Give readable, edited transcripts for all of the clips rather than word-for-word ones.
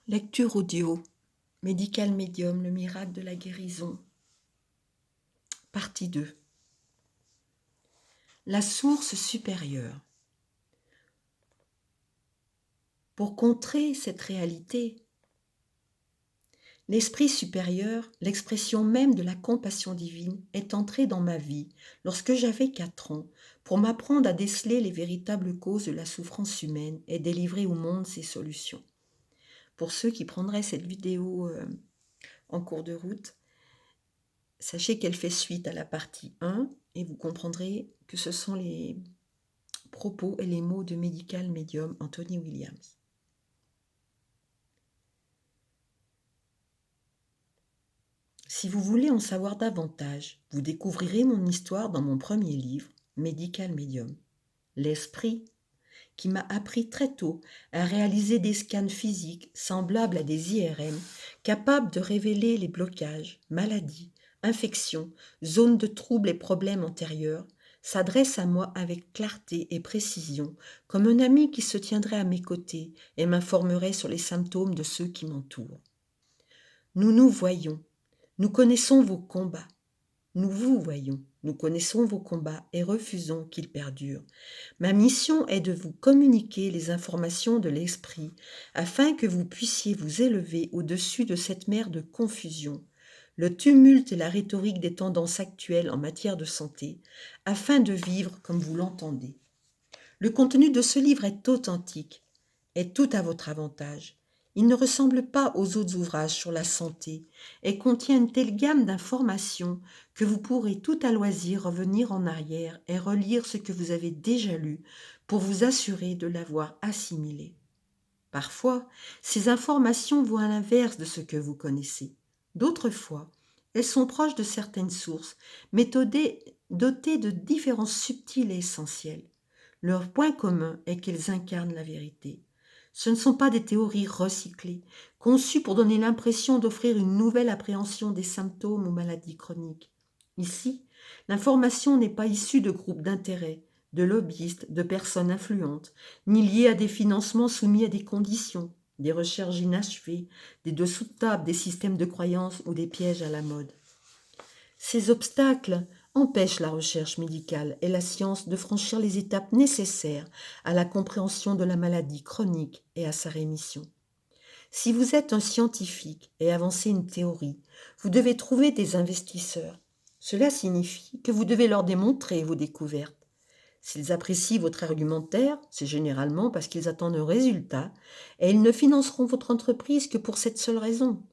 Lecture audio, Médical Médium, le miracle de la guérison, partie 2. La source supérieure. Pour contrer cette réalité, l'esprit supérieur, l'expression même de la compassion divine, est entré dans ma vie lorsque j'avais 4 ans pour m'apprendre à déceler les véritables causes de la souffrance humaine et délivrer au monde ses solutions. Pour ceux qui prendraient cette vidéo en cours de route, sachez qu'elle fait suite à la partie 1 et vous comprendrez que ce sont les propos et les mots de Médical Médium Anthony Williams. Si vous voulez en savoir davantage, vous découvrirez mon histoire dans mon premier livre, Médical Médium. L'esprit qui m'a appris très tôt à réaliser des scans physiques semblables à des IRM, capables de révéler les blocages, maladies, infections, zones de troubles et problèmes antérieurs, s'adresse à moi avec clarté et précision, comme un ami qui se tiendrait à mes côtés et m'informerait sur les symptômes de ceux qui m'entourent. Nous nous voyons, nous connaissons vos combats. Nous vous voyons, nous connaissons vos combats et refusons qu'ils perdurent. Ma mission est de vous communiquer les informations de l'esprit afin que vous puissiez vous élever au-dessus de cette mer de confusion, le tumulte et la rhétorique des tendances actuelles en matière de santé, afin de vivre comme vous l'entendez. Le contenu de ce livre est authentique, est tout à votre avantage. Il ne ressemble pas aux autres ouvrages sur la santé et contient une telle gamme d'informations que vous pourrez tout à loisir revenir en arrière et relire ce que vous avez déjà lu pour vous assurer de l'avoir assimilé. Parfois, ces informations vont à l'inverse de ce que vous connaissez. D'autres fois, elles sont proches de certaines sources, mais dotées de différences subtiles et essentielles. Leur point commun est qu'elles incarnent la vérité. Ce ne sont pas des théories recyclées, conçues pour donner l'impression d'offrir une nouvelle appréhension des symptômes ou maladies chroniques. Ici, l'information n'est pas issue de groupes d'intérêt, de lobbyistes, de personnes influentes, ni liées à des financements soumis à des conditions, des recherches inachevées, des dessous de table, des systèmes de croyances ou des pièges à la mode. Ces obstacles empêchent la recherche médicale et la science de franchir les étapes nécessaires à la compréhension de la maladie chronique et à sa rémission. Si vous êtes un scientifique et avancez une théorie, vous devez trouver des investisseurs. Cela signifie que vous devez leur démontrer vos découvertes. S'ils apprécient votre argumentaire, c'est généralement parce qu'ils attendent un résultat et ils ne financeront votre entreprise que pour cette seule raison.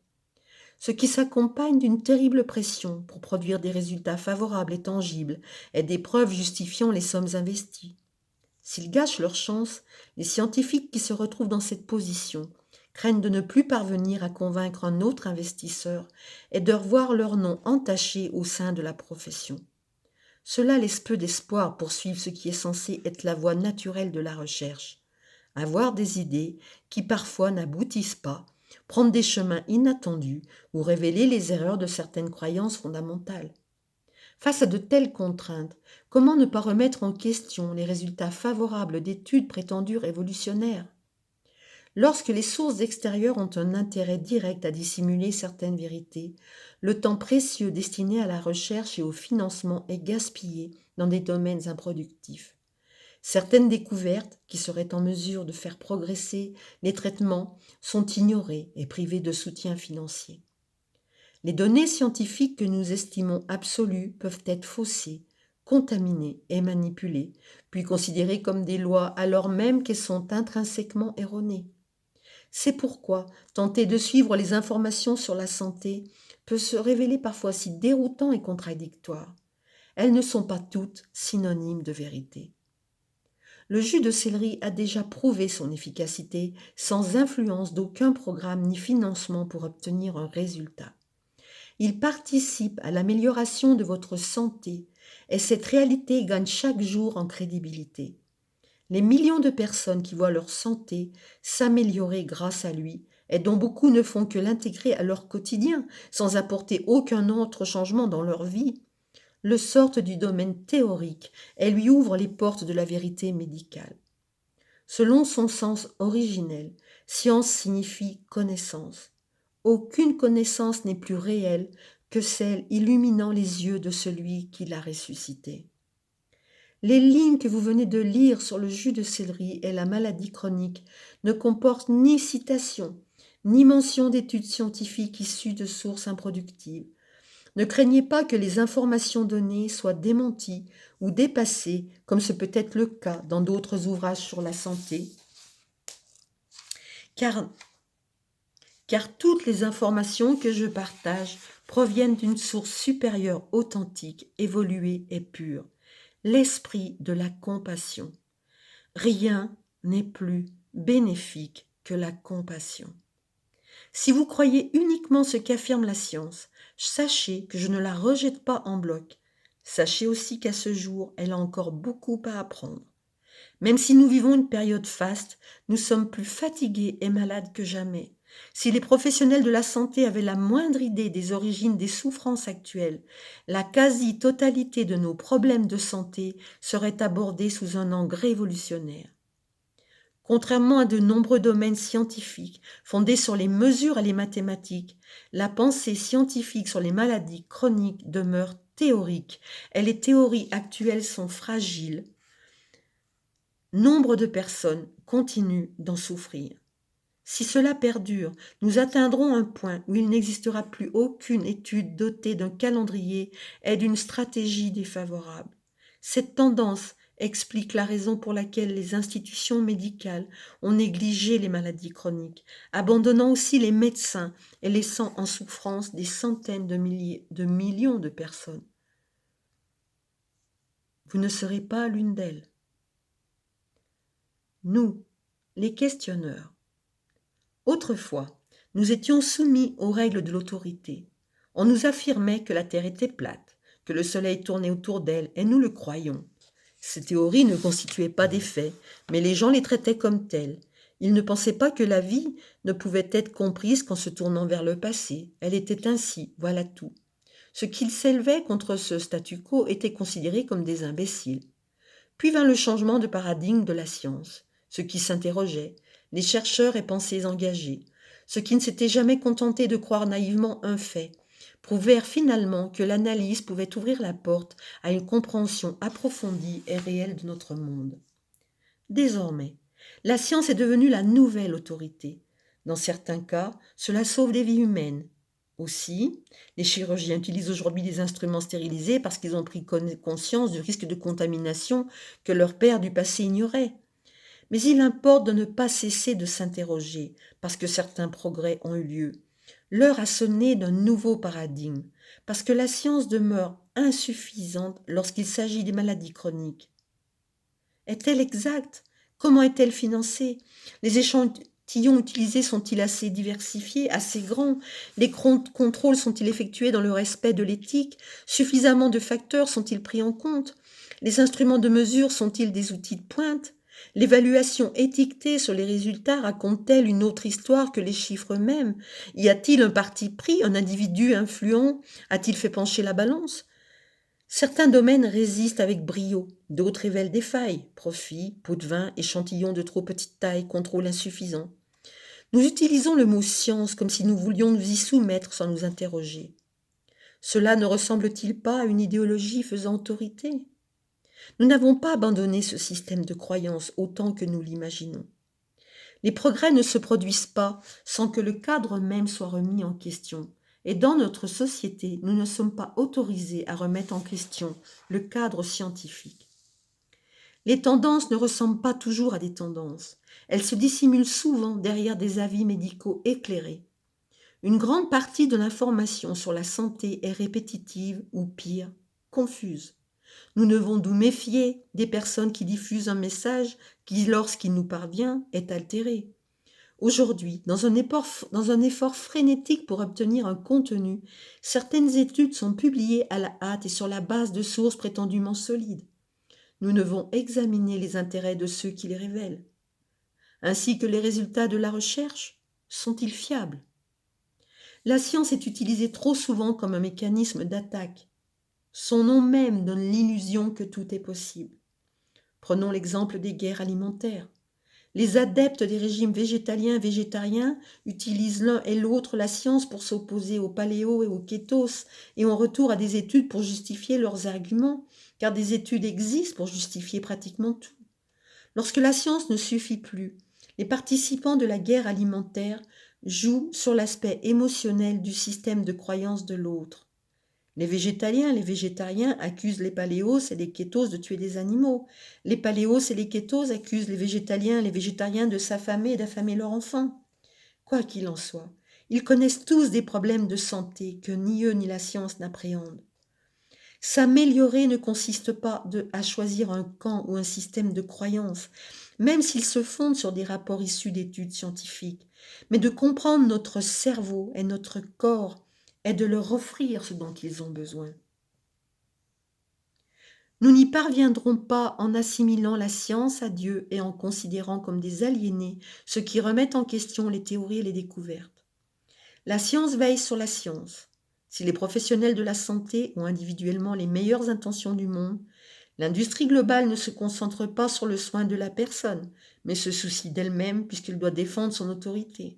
Ce qui s'accompagne d'une terrible pression pour produire des résultats favorables et tangibles et des preuves justifiant les sommes investies. S'ils gâchent leur chance, les scientifiques qui se retrouvent dans cette position craignent de ne plus parvenir à convaincre un autre investisseur et de revoir leur nom entaché au sein de la profession. Cela laisse peu d'espoir pour suivre ce qui est censé être la voie naturelle de la recherche. Avoir des idées qui parfois n'aboutissent pas, prendre des chemins inattendus ou révéler les erreurs de certaines croyances fondamentales. Face à de telles contraintes, comment ne pas remettre en question les résultats favorables d'études prétendues révolutionnaires ? Lorsque les sources extérieures ont un intérêt direct à dissimuler certaines vérités, le temps précieux destiné à la recherche et au financement est gaspillé dans des domaines improductifs. Certaines découvertes, qui seraient en mesure de faire progresser les traitements, sont ignorées et privées de soutien financier. Les données scientifiques que nous estimons absolues peuvent être faussées, contaminées et manipulées, puis considérées comme des lois alors même qu'elles sont intrinsèquement erronées. C'est pourquoi tenter de suivre les informations sur la santé peut se révéler parfois si déroutant et contradictoire. Elles ne sont pas toutes synonymes de vérité. Le jus de céleri a déjà prouvé son efficacité sans influence d'aucun programme ni financement pour obtenir un résultat. Il participe à l'amélioration de votre santé et cette réalité gagne chaque jour en crédibilité. Les millions de personnes qui voient leur santé s'améliorer grâce à lui et dont beaucoup ne font que l'intégrer à leur quotidien sans apporter aucun autre changement dans leur vie, le sortent du domaine théorique et lui ouvrent les portes de la vérité médicale. Selon son sens originel, science signifie connaissance. Aucune connaissance n'est plus réelle que celle illuminant les yeux de celui qui l'a ressuscité. Les lignes que vous venez de lire sur le jus de céleri et la maladie chronique ne comportent ni citation, ni mention d'études scientifiques issues de sources improductives. Ne craignez pas que les informations données soient démenties ou dépassées, comme ce peut être le cas dans d'autres ouvrages sur la santé, car toutes les informations que je partage proviennent d'une source supérieure, authentique, évoluée et pure, l'esprit de la compassion. Rien n'est plus bénéfique que la compassion. Si vous croyez uniquement ce qu'affirme la science, sachez que je ne la rejette pas en bloc. Sachez aussi qu'à ce jour, elle a encore beaucoup à apprendre. Même si nous vivons une période faste, nous sommes plus fatigués et malades que jamais. Si les professionnels de la santé avaient la moindre idée des origines des souffrances actuelles, la quasi-totalité de nos problèmes de santé serait abordée sous un angle révolutionnaire. Contrairement à de nombreux domaines scientifiques fondés sur les mesures et les mathématiques, la pensée scientifique sur les maladies chroniques demeure théorique et les théories actuelles sont fragiles. Nombre de personnes continuent d'en souffrir. Si cela perdure, nous atteindrons un point où il n'existera plus aucune étude dotée d'un calendrier et d'une stratégie défavorable. Cette tendance explique la raison pour laquelle les institutions médicales ont négligé les maladies chroniques, abandonnant aussi les médecins et laissant en souffrance des centaines de millions de personnes. Vous ne serez pas l'une d'elles. Nous, les questionneurs. Autrefois, nous étions soumis aux règles de l'autorité. On nous affirmait que la Terre était plate, que le Soleil tournait autour d'elle, et nous le croyions. Ces théories ne constituaient pas des faits, mais les gens les traitaient comme tels. Ils ne pensaient pas que la vie ne pouvait être comprise qu'en se tournant vers le passé. Elle était ainsi, voilà tout. Ceux qui s'élevaient contre ce statu quo étaient considérés comme des imbéciles. Puis vint le changement de paradigme de la science. Ceux qui s'interrogeaient, les chercheurs et pensées engagés, ceux qui ne s'étaient jamais contentés de croire naïvement un fait, prouvèrent finalement que l'analyse pouvait ouvrir la porte à une compréhension approfondie et réelle de notre monde. Désormais, la science est devenue la nouvelle autorité. Dans certains cas, cela sauve des vies humaines. Aussi, les chirurgiens utilisent aujourd'hui des instruments stérilisés parce qu'ils ont pris conscience du risque de contamination que leurs pères du passé ignoraient. Mais il importe de ne pas cesser de s'interroger, parce que certains progrès ont eu lieu. L'heure a sonné d'un nouveau paradigme, parce que la science demeure insuffisante lorsqu'il s'agit des maladies chroniques. Est-elle exacte? Comment est-elle financée? Les échantillons utilisés sont-ils assez diversifiés, assez grands? Les contrôles sont-ils effectués dans le respect de l'éthique? Suffisamment de facteurs sont-ils pris en compte? Les instruments de mesure sont-ils des outils de pointe? L'évaluation étiquetée sur les résultats raconte-t-elle une autre histoire que les chiffres eux-mêmes? Y a-t-il un parti pris, un individu influent? A-t-il fait pencher la balance? Certains domaines résistent avec brio, d'autres révèlent des failles, profit, pot de vin, échantillons de trop petite taille, contrôle insuffisant. Nous utilisons le mot science comme si nous voulions nous y soumettre sans nous interroger. Cela ne ressemble-t-il pas à une idéologie faisant autorité? Nous n'avons pas abandonné ce système de croyance autant que nous l'imaginons. Les progrès ne se produisent pas sans que le cadre même soit remis en question. Et dans notre société, nous ne sommes pas autorisés à remettre en question le cadre scientifique. Les tendances ne ressemblent pas toujours à des tendances. Elles se dissimulent souvent derrière des avis médicaux éclairés. Une grande partie de l'information sur la santé est répétitive ou pire, confuse. Nous devons nous méfier des personnes qui diffusent un message qui, lorsqu'il nous parvient, est altéré. Aujourd'hui, dans un effort frénétique pour obtenir un contenu, certaines études sont publiées à la hâte et sur la base de sources prétendument solides. Nous devons examiner les intérêts de ceux qui les révèlent. Ainsi que les résultats de la recherche, sont-ils fiables? La science est utilisée trop souvent comme un mécanisme d'attaque. Son nom même donne l'illusion que tout est possible. Prenons l'exemple des guerres alimentaires. Les adeptes des régimes végétaliens et végétariens utilisent l'un et l'autre la science pour s'opposer au paléo et au kétos et ont retour à des études pour justifier leurs arguments, car des études existent pour justifier pratiquement tout. Lorsque la science ne suffit plus, les participants de la guerre alimentaire jouent sur l'aspect émotionnel du système de croyance de l'autre. Les végétaliens et les végétariens accusent les paléos et les kétos de tuer des animaux. Les paléos et les kétos accusent les végétaliens et les végétariens de s'affamer et d'affamer leurs enfants. Quoi qu'il en soit, ils connaissent tous des problèmes de santé que ni eux ni la science n'appréhendent. S'améliorer ne consiste pas à choisir un camp ou un système de croyance, même s'il se fonde sur des rapports issus d'études scientifiques, mais de comprendre notre cerveau et notre corps et de leur offrir ce dont ils ont besoin. Nous n'y parviendrons pas en assimilant la science à Dieu et en considérant comme des aliénés ceux qui remettent en question les théories et les découvertes. La science veille sur la science. Si les professionnels de la santé ont individuellement les meilleures intentions du monde, l'industrie globale ne se concentre pas sur le soin de la personne, mais se soucie d'elle-même puisqu'elle doit défendre son autorité.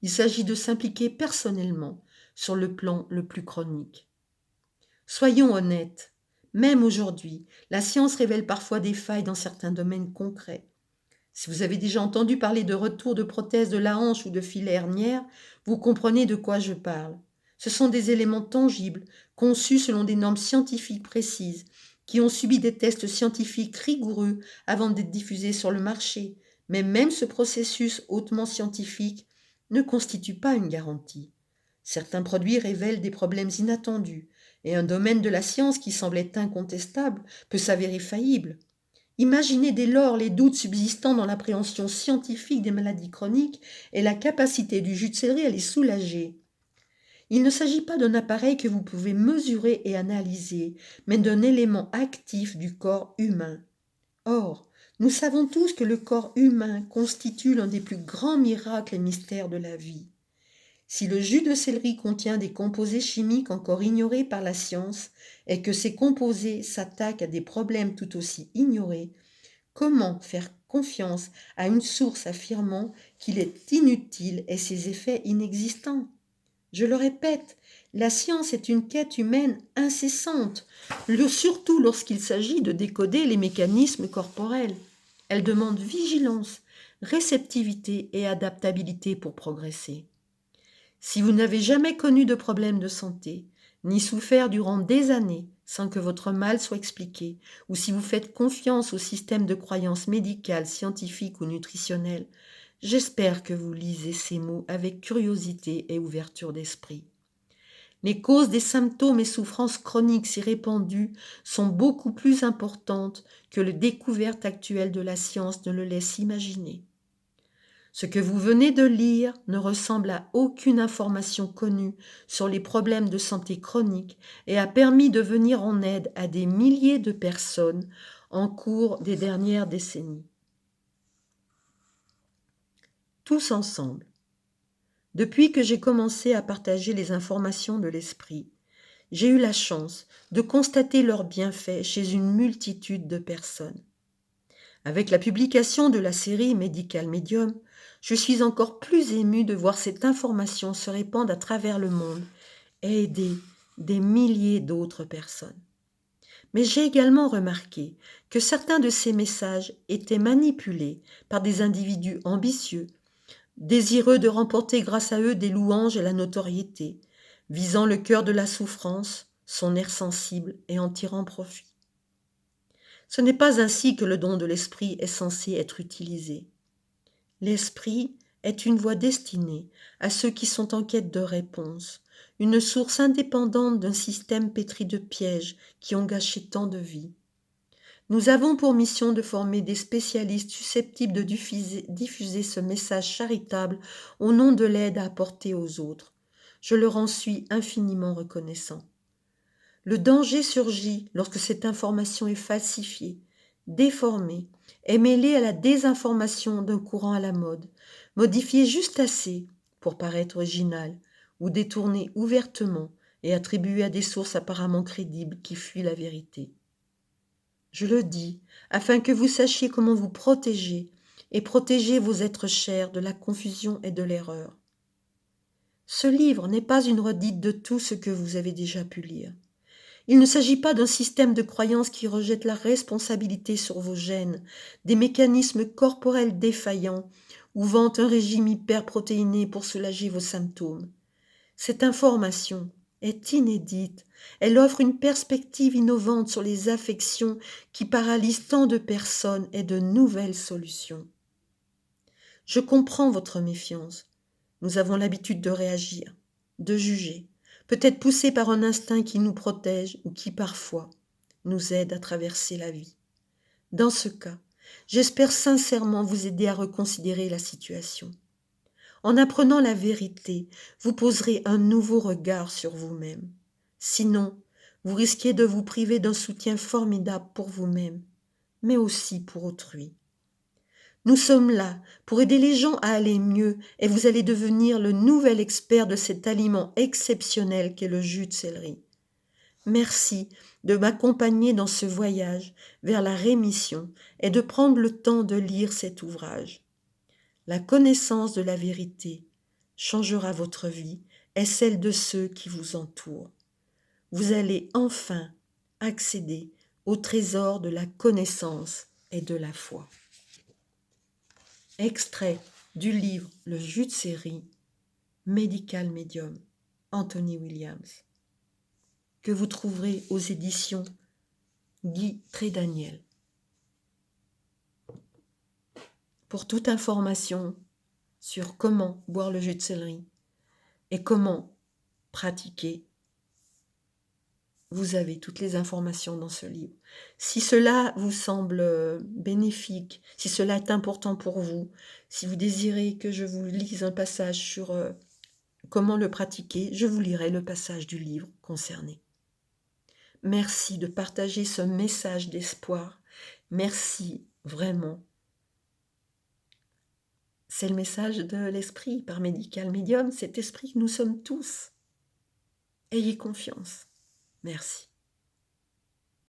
Il s'agit de s'impliquer personnellement sur le plan le plus chronique. Soyons honnêtes, même aujourd'hui, la science révèle parfois des failles dans certains domaines concrets. Si vous avez déjà entendu parler de retour de prothèses de la hanche ou de filets hernières, vous comprenez de quoi je parle. Ce sont des éléments tangibles, conçus selon des normes scientifiques précises, qui ont subi des tests scientifiques rigoureux avant d'être diffusés sur le marché. Mais même ce processus hautement scientifique ne constitue pas une garantie. Certains produits révèlent des problèmes inattendus, et un domaine de la science qui semblait incontestable peut s'avérer faillible. Imaginez dès lors les doutes subsistant dans l'appréhension scientifique des maladies chroniques et la capacité du jus de céleri à les soulager. Il ne s'agit pas d'un appareil que vous pouvez mesurer et analyser, mais d'un élément actif du corps humain. Or, nous savons tous que le corps humain constitue l'un des plus grands miracles et mystères de la vie. Si le jus de céleri contient des composés chimiques encore ignorés par la science et que ces composés s'attaquent à des problèmes tout aussi ignorés, comment faire confiance à une source affirmant qu'il est inutile et ses effets inexistants? Je le répète, la science est une quête humaine incessante, surtout lorsqu'il s'agit de décoder les mécanismes corporels. Elle demande vigilance, réceptivité et adaptabilité pour progresser. Si vous n'avez jamais connu de problème de santé, ni souffert durant des années sans que votre mal soit expliqué, ou si vous faites confiance au système de croyance médicale, scientifique ou nutritionnelle, j'espère que vous lisez ces mots avec curiosité et ouverture d'esprit. Les causes des symptômes et souffrances chroniques si répandues sont beaucoup plus importantes que les découvertes actuelles de la science ne le laissent imaginer. Ce que vous venez de lire ne ressemble à aucune information connue sur les problèmes de santé chronique et a permis de venir en aide à des milliers de personnes en cours des dernières décennies. Tous ensemble. Depuis que j'ai commencé à partager les informations de l'esprit, j'ai eu la chance de constater leurs bienfaits chez une multitude de personnes. Avec la publication de la série Medical Medium, je suis encore plus émue de voir cette information se répandre à travers le monde et aider des milliers d'autres personnes. Mais j'ai également remarqué que certains de ces messages étaient manipulés par des individus ambitieux, désireux de remporter grâce à eux des louanges et la notoriété, visant le cœur de la souffrance, son nerf sensible et en tirant profit. Ce n'est pas ainsi que le don de l'esprit est censé être utilisé. L'esprit est une voie destinée à ceux qui sont en quête de réponses, une source indépendante d'un système pétri de pièges qui ont gâché tant de vies. Nous avons pour mission de former des spécialistes susceptibles de diffuser ce message charitable au nom de l'aide à apporter aux autres. Je leur en suis infiniment reconnaissant. Le danger surgit lorsque cette information est falsifiée, déformée et mêlée à la désinformation d'un courant à la mode, modifiée juste assez pour paraître originale ou détournée ouvertement et attribuée à des sources apparemment crédibles qui fuient la vérité. Je le dis afin que vous sachiez comment vous protéger et protégez vos êtres chers de la confusion et de l'erreur. Ce livre n'est pas une redite de tout ce que vous avez déjà pu lire. Il ne s'agit pas d'un système de croyances qui rejette la responsabilité sur vos gènes, des mécanismes corporels défaillants ou vante un régime hyperprotéiné pour soulager vos symptômes. Cette information est inédite. Elle offre une perspective innovante sur les affections qui paralysent tant de personnes et de nouvelles solutions. Je comprends votre méfiance. Nous avons l'habitude de réagir, de juger, peut-être poussés par un instinct qui nous protège ou qui parfois nous aide à traverser la vie. Dans ce cas, j'espère sincèrement vous aider à reconsidérer la situation. En apprenant la vérité, vous poserez un nouveau regard sur vous-même. Sinon, vous risquez de vous priver d'un soutien formidable pour vous-même, mais aussi pour autrui. Nous sommes là pour aider les gens à aller mieux et vous allez devenir le nouvel expert de cet aliment exceptionnel qu'est le jus de céleri. Merci de m'accompagner dans ce voyage vers la rémission et de prendre le temps de lire cet ouvrage. La connaissance de la vérité changera votre vie et celle de ceux qui vous entourent. Vous allez enfin accéder au trésor de la connaissance et de la foi. Extrait du livre Le jus de céleri, Medical Medium, Anthony Williams, que vous trouverez aux éditions Guy Trédaniel. Pour toute information sur comment boire le jus de céleri et comment pratiquer, vous avez toutes les informations dans ce livre. Si cela vous semble bénéfique, si cela est important pour vous, si vous désirez que je vous lise un passage sur comment le pratiquer, je vous lirai le passage du livre concerné. Merci de partager ce message d'espoir. Merci vraiment. C'est le message de l'esprit par Medical Medium, cet esprit que nous sommes tous. Ayez confiance. Merci.